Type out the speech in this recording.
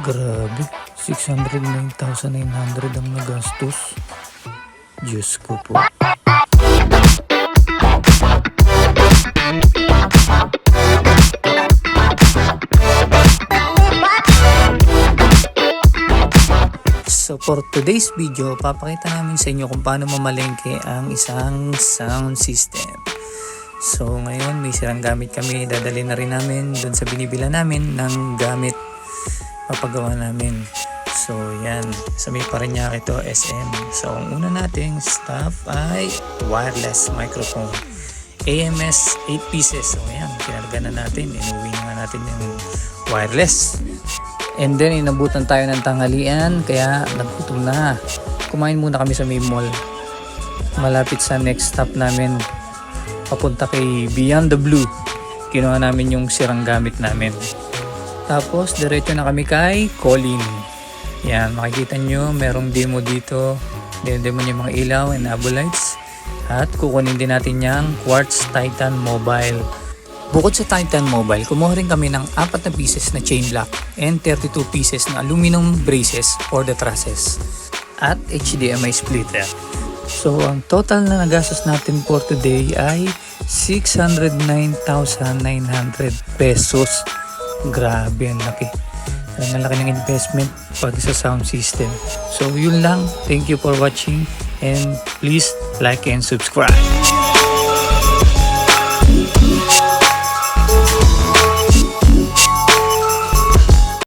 Grabe, 609,900 ang nagastos. Diyos ko po. So for today's video, papakita namin sa inyo kung paano mamalengke ang isang sound system. So ngayon may sirang gamit kami, dadali na rin namin dun sa binibila namin ng gamit papagawa namin. So yan, sa may Parañaque ito, SM. So ang una nating stuff ay wireless microphone, AMS 8 pieces. So yan, kinarga na natin, inuwi na natin yung wireless. And then inabutan tayo ng tanghalian, kaya nagutom na. Kumain muna kami sa may mall, malapit sa next stop namin papunta kay Beyond the Blue. Kinuha namin yung sirang gamit namin. Tapos diretso na kami kay Colin. Yan, makikita nyo merong demo dito. Demo niya mga ilaw and abo lights. At kukunin din natin yung Quartz Titan Mobile. Bukod sa Titan Mobile, kumuha rin kami ng 4 na pieces na chain lock and 32 pieces na aluminum braces for the trusses at HDMI splitter. So ang total na nagastos natin for today ay 609,900 pesos. Grabe, ang laki. Ang laki ng investment pag sa sound system. So yun lang. Thank you for watching and please like and subscribe.